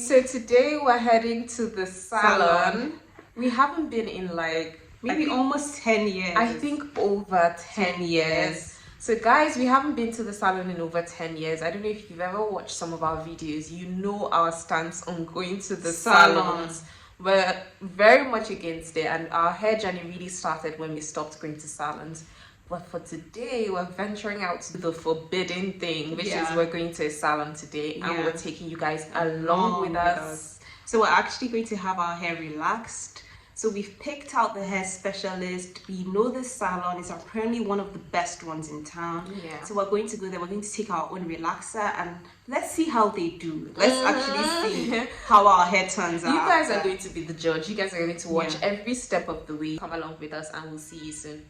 So today we're heading to the salon. We haven't been in like maybe almost 10 years. I think over 10 years. So guys, we haven't been to the salon in over 10 years. I don't know if you've ever watched some of our videos. You know our stance on going to the salons. We're very much against it, and our hair journey really started when we stopped going to salons. But for today, we're venturing out to the forbidden thing, which is we're going to a salon today, and we're taking you guys along with us. So we're actually going to have our hair relaxed. So we've picked out the hair specialist. We know this salon is apparently one of the best ones in town. Yeah. So we're going to go there. We're going to take our own relaxer and let's see how they do. Let's actually see how our hair turns out. You guys are going to be the judge. You guys are going to watch every step of the way. Come along with us and we'll see you soon.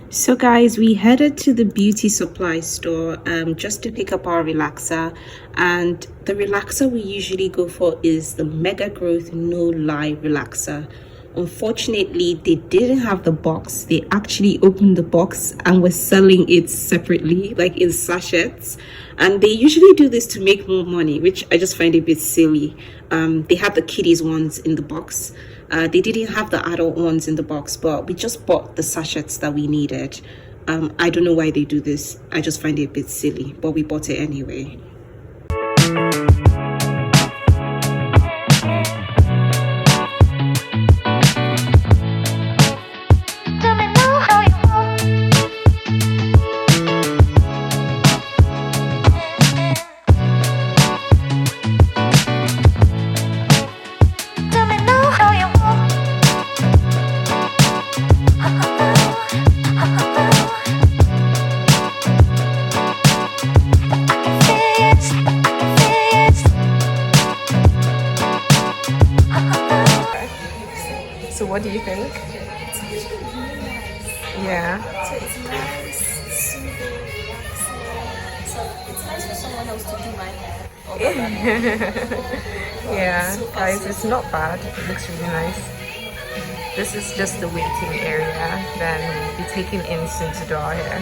So guys, we headed to the beauty supply store just to pick up our relaxer, and the relaxer we usually go for is the Mega Growth No Lie relaxer. Unfortunately, they didn't have the box. They actually opened the box and were selling it separately, like in sachets, and they usually do this to make more money, which I just find a bit silly. They had the kiddies ones in the box. They didn't have the adult ones in the box, but we just bought the sachets that we needed. I don't know why they do this. I just find it a bit silly, but we bought it anyway. So what do you think? It's actually really nice. Yeah. So it's nice, soothing, relaxing. So it's nice for someone else to do my hair. Yeah, so guys, it's not bad. It looks really nice. This is just the waiting area. Then we'll be taken in soon to do our hair.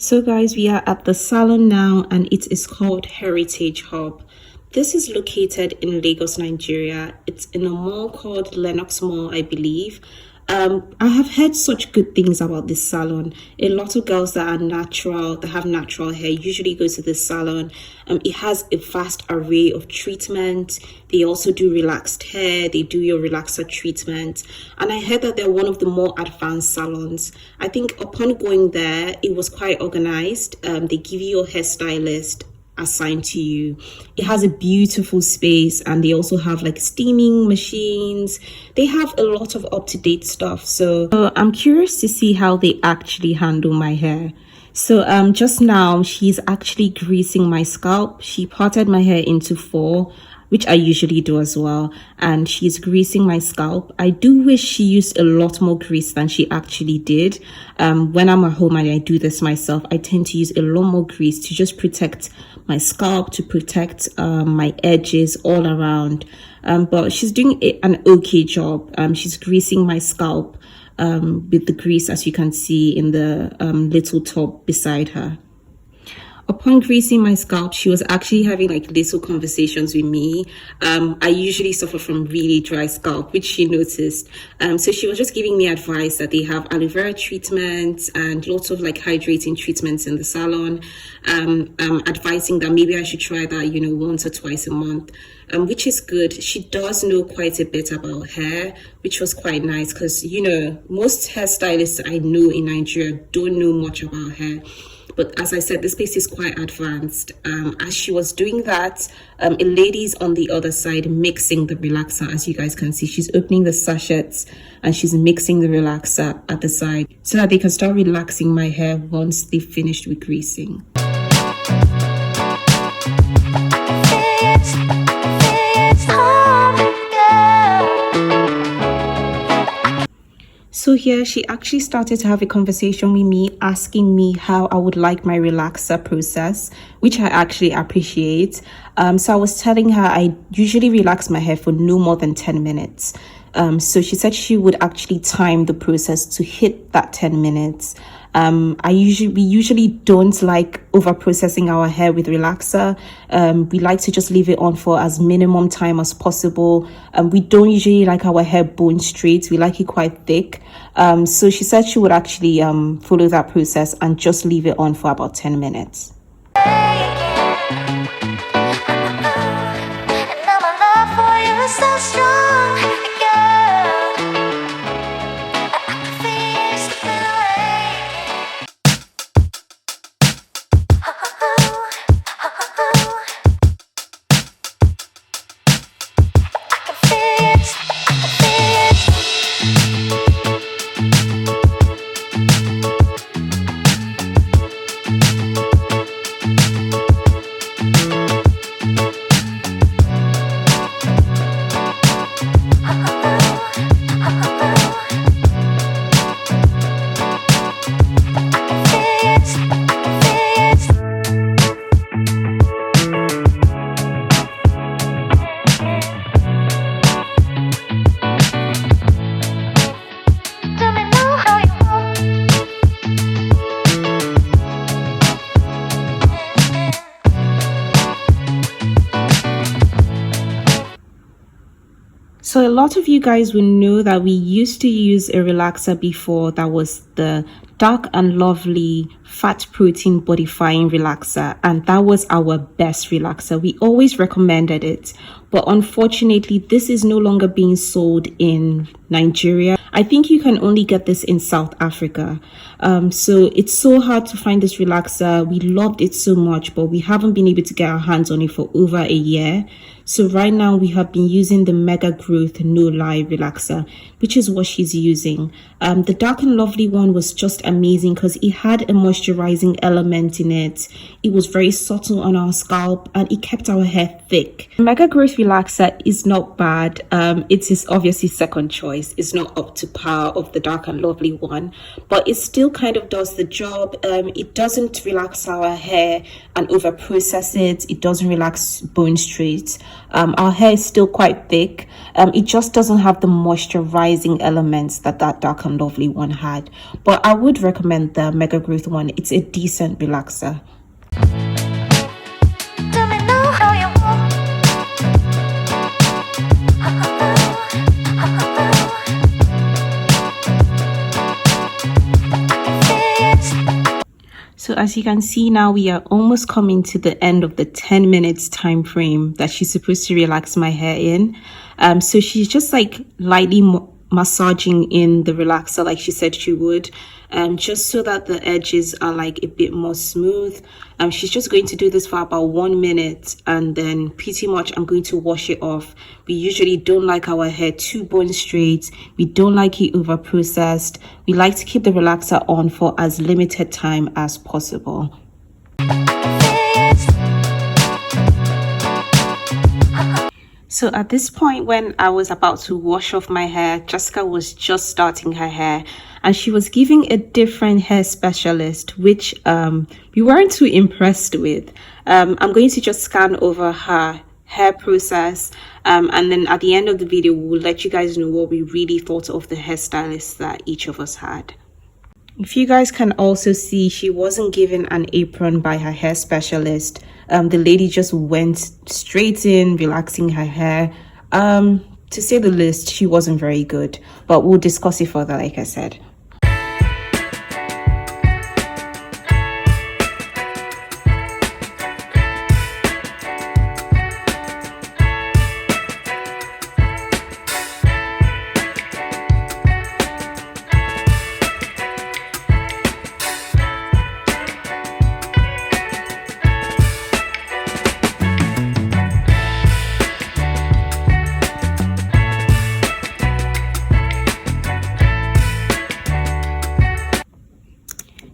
So guys, we are at the salon now, and it is called Heritage Hub. This is located in Lagos, Nigeria. It's in a mall called Lenox Mall, I believe. I have heard such good things about this salon. A lot of girls that are natural, that have natural hair, usually go to this salon. It has a vast array of treatments. They also do relaxed hair. They do your relaxer treatment. And I heard that they're one of the more advanced salons. I think upon going there, it was quite organized. They give you a hairstylist assigned to you. It has a beautiful space, and they also have like steaming machines. They have a lot of up-to-date stuff. So I'm curious to see how they actually handle my hair. So just now she's actually greasing my scalp. She parted my hair into 4, which I usually do as well, and she's greasing my scalp. I do wish she used a lot more grease than she actually did. When I'm at home and I do this myself, I tend to use a lot more grease to just protect my scalp, to protect my edges all around. But she's doing an okay job. She's greasing my scalp with the grease, as you can see in the little tub beside her. Upon greasing my scalp, she was actually having like little conversations with me. I usually suffer from really dry scalp, which she noticed. So she was just giving me advice that they have aloe vera treatments and lots of like hydrating treatments in the salon. Advising that maybe I should try that, you know, once or twice a month. Which is good. She does know quite a bit about hair, which was quite nice because, you know, most hairstylists I know in Nigeria don't know much about hair. But as I said, this place is quite advanced. As she was doing that, a lady's on the other side mixing the relaxer. As you guys can see, she's opening the sachets and she's mixing the relaxer at the side so that they can start relaxing my hair once they've finished with greasing. So here she actually started to have a conversation with me, asking me how I would like my relaxer process, which I actually appreciate. So I was telling her I usually relax my hair for no more than 10 minutes. So she said she would actually time the process to hit that 10 minutes. We usually don't like over processing our hair with relaxer. We like to just leave it on for as minimum time as possible. We don't usually like our hair bone straight. We like it quite thick. So she said she would actually follow that process and just leave it on for about 10 minutes. So a lot of you guys will know that we used to use a relaxer before that was the Dark and Lovely fat protein bodifying relaxer, and that was our best relaxer. We always recommended it, but unfortunately this is no longer being sold in Nigeria. I think you can only get this in South Africa. So it's so hard to find this relaxer. We loved it so much, but we haven't been able to get our hands on it for over a year. So right now we have been using the Mega Growth No Lie relaxer, which is what she's using. The Dark and Lovely one was just amazing because it had a moisturizing element in it. It was very subtle on our scalp and it kept our hair thick. Mega Growth relaxer is not bad. It is obviously second choice. It's not up to par of the Dark and Lovely one, but it still kind of does the job. It doesn't relax our hair and over process it. It doesn't relax bone straight. Our hair is still quite thick. It just doesn't have the moisturizing elements that Dark and Lovely one had. But I would recommend the Mega Growth one. It's a decent relaxer. So as you can see now, we are almost coming to the end of the 10 minutes time frame that she's supposed to relax my hair in. So she's just like lightly massaging in the relaxer like she said she would, just so that the edges are like a bit more smooth. She's just going to do this for about 1 minute and then pretty much I'm going to wash it off. We usually don't like our hair too bone straight. We don't like it over processed. We like to keep the relaxer on for as limited time as possible. So at this point, when I was about to wash off my hair, Jessica was just starting her hair and she was giving a different hair specialist, which we weren't too impressed with. I'm going to just scan over her hair process and then at the end of the video, we'll let you guys know what we really thought of the hairstylist that each of us had. If you guys can also see, she wasn't given an apron by her hair specialist. The lady just went straight in, relaxing her hair. To say the least, she wasn't very good, but we'll discuss it further, like I said.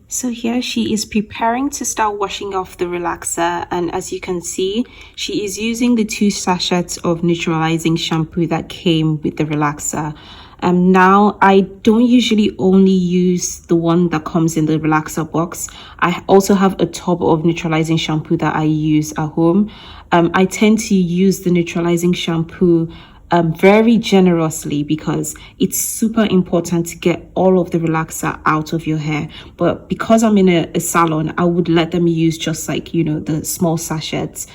So here she is preparing to start washing off the relaxer, and as you can see, she is using the 2 sachets of neutralizing shampoo that came with the relaxer. Now I don't usually only use the one that comes in the relaxer box. I also have a tub of neutralizing shampoo that I use at home. I tend to use the neutralizing shampoo very generously because it's super important to get all of the relaxer out of your hair. But because I'm in a salon, I would let them use just like, you know, the small sachets.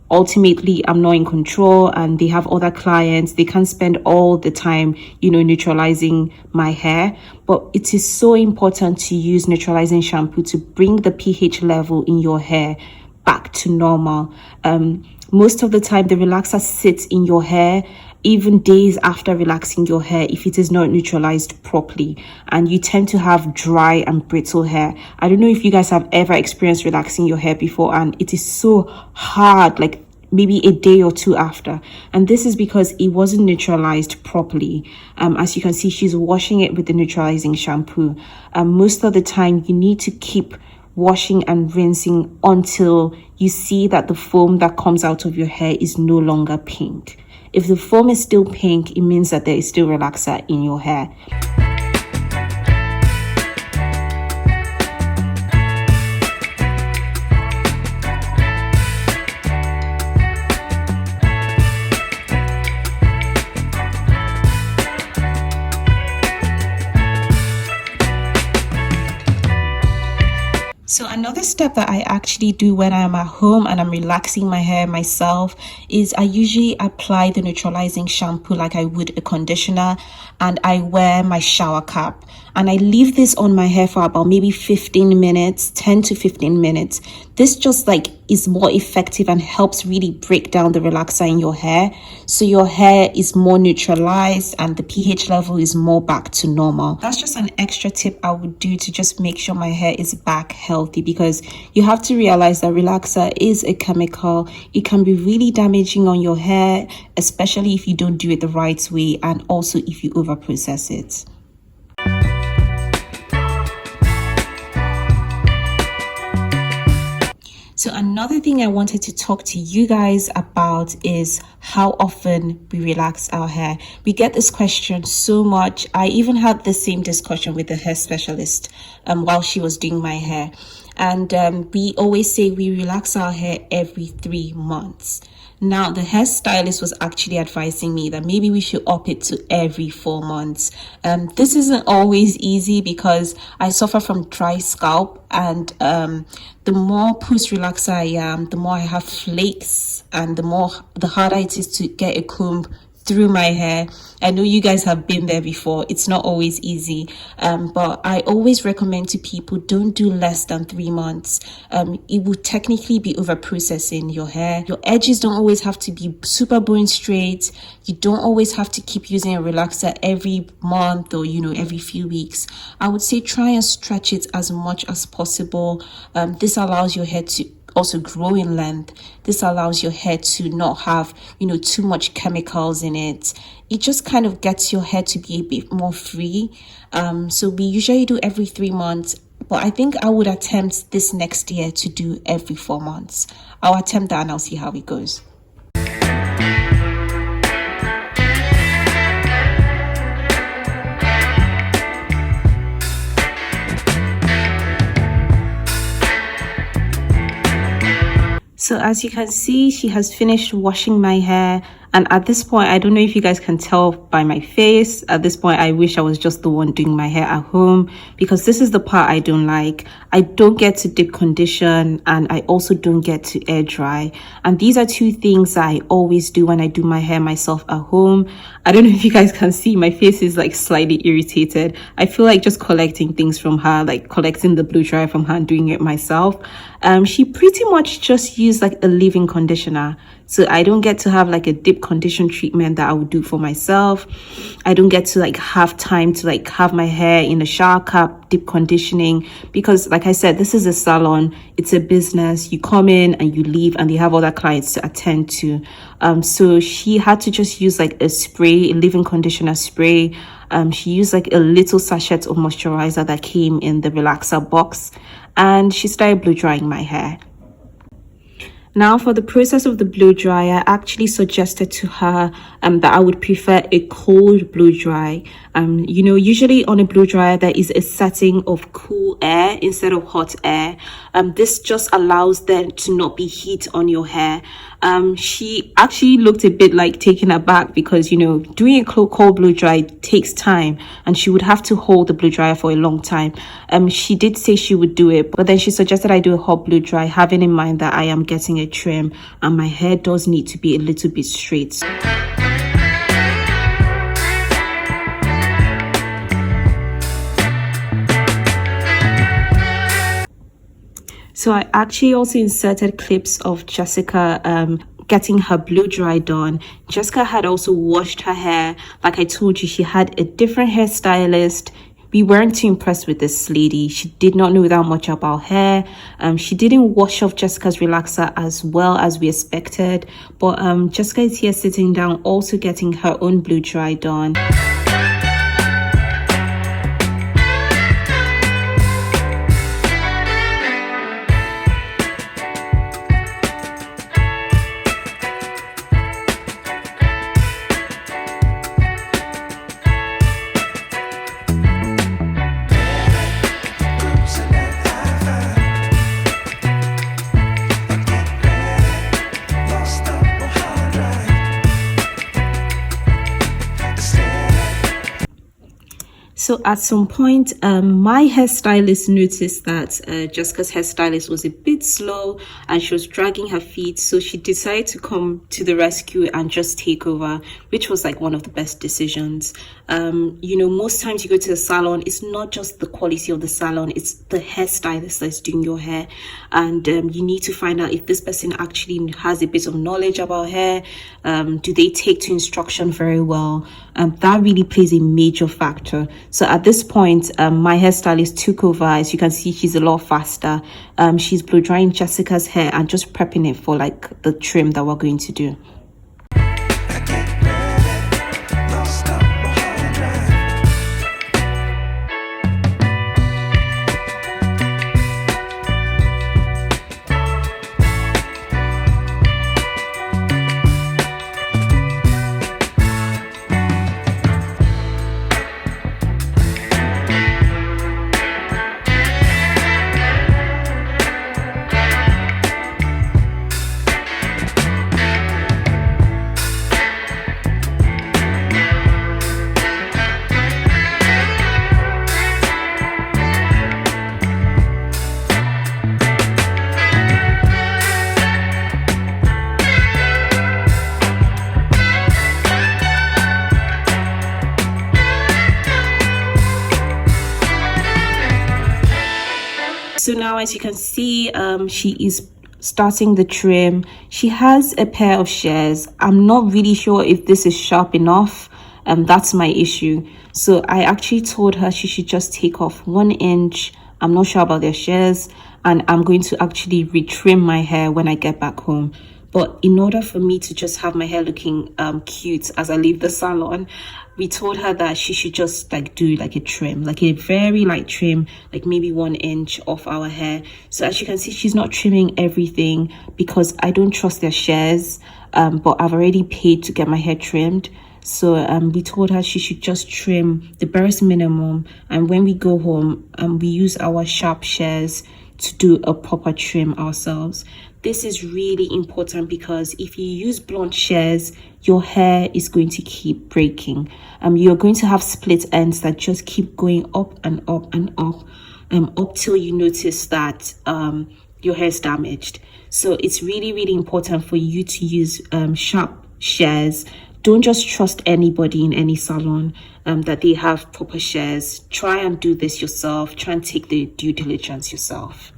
Ultimately, I'm not in control, and they have other clients. They can't spend all the time, you know, neutralizing my hair. But it is so important to use neutralizing shampoo to bring the pH level in your hair back to normal. Most of the time, the relaxer sits in your hair even days after relaxing your hair if it is not neutralized properly, and you tend to have dry and brittle hair. I don't know if you guys have ever experienced relaxing your hair before, and it is so hard, like maybe a day or two after, and this is because it wasn't neutralized properly. As you can see, she's washing it with the neutralizing shampoo. Most of the time you need to keep washing and rinsing until you see that the foam that comes out of your hair is no longer pink. If the foam is still pink, it means that there is still relaxer in your hair. So another step that I actually do when I'm at home and I'm relaxing my hair myself is I usually apply the neutralizing shampoo like I would a conditioner, and I wear my shower cap, and I leave this on my hair for about maybe 15 minutes, 10 to 15 minutes. This just like is more effective and helps really break down the relaxer in your hair, so your hair is more neutralized and the pH level is more back to normal. That's just an extra tip I would do to just make sure my hair is back healthy, because you have to realize that relaxer is a chemical. It can be really damaging on your hair, especially if you don't do it the right way, and also if you over process it. So another thing I wanted to talk to you guys about is how often we relax our hair. We get this question so much. I even had the same discussion with the hair specialist while she was doing my hair. And we always say we relax our hair every 3 months. Now, the hairstylist was actually advising me that maybe we should up it to every 4 months. This isn't always easy because I suffer from dry scalp, and the more post relaxer I am, the more I have flakes, and the harder it is to get a comb through my hair. I know you guys have been there before. It's not always easy, but I always recommend to people, don't do less than 3 months. It would technically be over processing your hair. Your edges don't always have to be super bone straight. You don't always have to keep using a relaxer every month or, you know, every few weeks. I would say try and stretch it as much as possible. This allows your hair to also grow in length. This allows your hair to not have, you know, too much chemicals in it. It just kind of gets your hair to be a bit more free. So we usually do every 3 months, but I think I would attempt this next year to do every 4 months. I'll attempt that and I'll see how it goes. So as you can see, she has finished washing my hair, and at this point, I don't know if you guys can tell by my face, at this point I wish I was just the one doing my hair at home, because this is the part I don't like. I don't get to deep condition, and I also don't get to air dry, and these are two things that I always do when I do my hair myself at home. I don't know if you guys can see, my face is like slightly irritated. I feel like just collecting things from her, like collecting the blow dryer from her and doing it myself. She pretty much just used like a leave-in conditioner, so I don't get to have like a deep condition treatment that I would do for myself. I don't get to like have time to like have my hair in a shower cap, deep conditioning, because like I said, this is a salon, it's a business. You come in and you leave, and they have other clients to attend to. So she had to just use like a spray, a leave-in conditioner spray. She used like a little sachet of moisturizer that came in the relaxer box, and she started blow drying my hair. Now for the process of the blow dry, I actually suggested to her that I would prefer a cold blow dry. You know, usually on a blow dryer there is a setting of cool air instead of hot air. This just allows there to not be heat on your hair. She actually looked a bit like taken aback because, you know, doing a cold blow dry takes time and she would have to hold the blow dryer for a long time. She did say she would do it, but then she suggested I do a hot blow dry, having in mind that I am getting a trim and my hair does need to be a little bit straight. So I actually also inserted clips of Jessica getting her blow dry done. Jessica had also washed her hair. Like I told you, she had a different hairstylist. We weren't too impressed with this lady. She did not know that much about hair. She didn't wash off Jessica's relaxer as well as we expected. But Jessica is here sitting down, also getting her own blow dry done. So at some point, my hairstylist noticed that Jessica's hairstylist was a bit slow and she was dragging her feet. So she decided to come to the rescue and just take over, which was like one of the best decisions. You know, most times you go to the salon, it's not just the quality of the salon, it's the hairstylist that's doing your hair. And you need to find out if this person actually has a bit of knowledge about hair. Do they take to instruction very well? That really plays a major factor. So at this point, my hairstylist took over. As you can see, she's a lot faster. She's blow drying Jessica's hair and just prepping it for like the trim that we're going to do. So now, as you can see, she is starting the trim. She has a pair of shears. I'm not really sure if this is sharp enough. That's my issue. So I actually told her she should just take off 1 inch. I'm not sure about their shears, and I'm going to actually retrim my hair when I get back home. But in order for me to just have my hair looking cute as I leave the salon, we told her that she should just like do like a trim, like a very light trim, like maybe 1 inch off our hair. So as you can see, she's not trimming everything because I don't trust their shears, but I've already paid to get my hair trimmed. So we told her she should just trim the barest minimum, and when we go home, we use our sharp shears to do a proper trim ourselves. This is really important because if you use blunt shears, your hair is going to keep breaking. You're going to have split ends that just keep going up and up and up till you notice that your hair is damaged. So it's really, really important for you to use sharp shears. Don't just trust anybody in any salon that they have proper shears. Try and do this yourself. Try and take the due diligence yourself.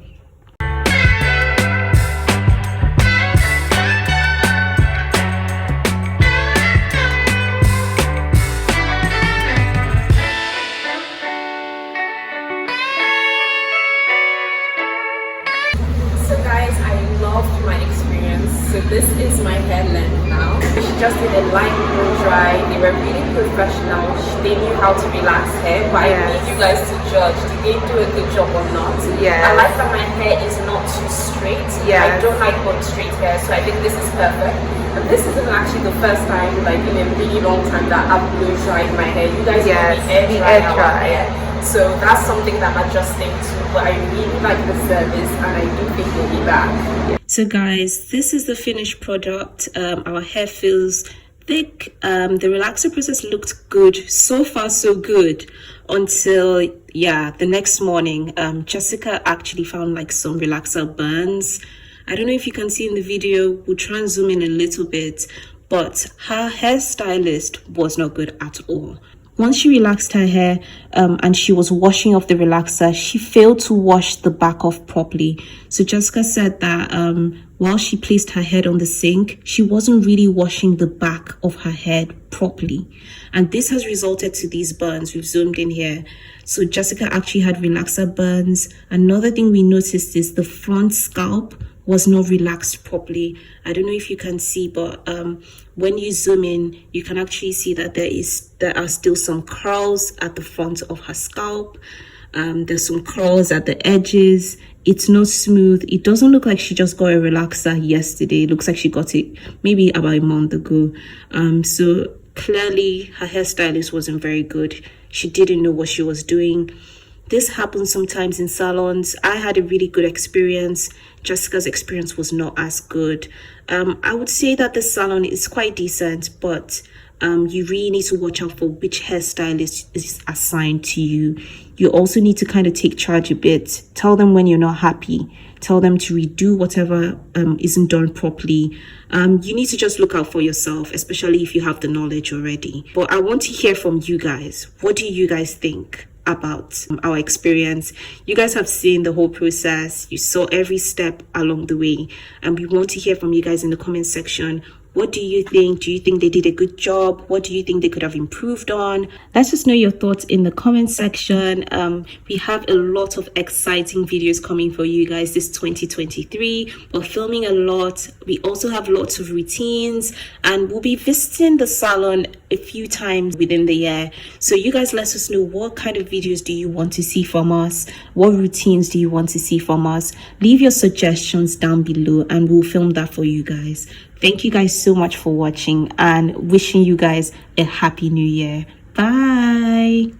So this is my hair length now. She just did a light blow dry. They were really professional. They knew how to relax hair, but I need you guys to judge. Did they do a good job or not? Yeah. I like that my hair is not too straight. straight. Yeah, I don't like bun straight hair, so I think this is perfect. And this isn't actually the first time, like in a really long time, that I've blow dried my hair. You guys Yes, air we dry air our dry. hair, so that's something that I'm adjusting to. But I really like the service, and I do think we'll be back. So guys, this is the finished product. Our hair feels thick. The relaxer process looked good. So far so good, until the next morning Jessica actually found like some relaxer burns. I don't know if you can see in the video. We'll try and zoom in a little bit, but her hairstylist was not good at all. Once she relaxed her hair and she was washing off the relaxer, she failed to wash the back off properly. So Jessica said that while she placed her head on the sink, she wasn't really washing the back of her head properly. And this has resulted to these burns. We've zoomed in here. So Jessica actually had relaxer burns. Another thing we noticed is the front scalp was not relaxed properly. I don't know if you can see, but when you zoom in, you can actually see that there are still some curls at the front of her scalp. There's some curls at the edges. It's not smooth. It doesn't look like she just got a relaxer yesterday. It looks like she got it maybe about a month ago. So clearly her hairstylist wasn't very good. She didn't know what she was doing. This happens sometimes in salons. I had a really good experience. Jessica's experience was not as good. I would say that the salon is quite decent, but you really need to watch out for which hairstylist is assigned to you. You also need to kind of take charge a bit. Tell them when you're not happy. Tell them to redo whatever isn't done properly. You need to just look out for yourself, especially if you have the knowledge already. But I want to hear from you guys. What do you guys think about our experience? You guys have seen the whole process. You saw every step along the way, and we want to hear from you guys in the comment section. What do you think? Do you think they did a good job? What do you think they could have improved on? Let us know your thoughts in the comment section. We have a lot of exciting videos coming for you guys this 2023. We're filming a lot. We also have lots of routines, and we'll be visiting the salon a few times within the year. So you guys let us know, what kind of videos do you want to see from us? What routines do you want to see from us? Leave your suggestions down below and we'll film that for you guys. Thank you guys so much for watching, and wishing you guys a happy new year. Bye.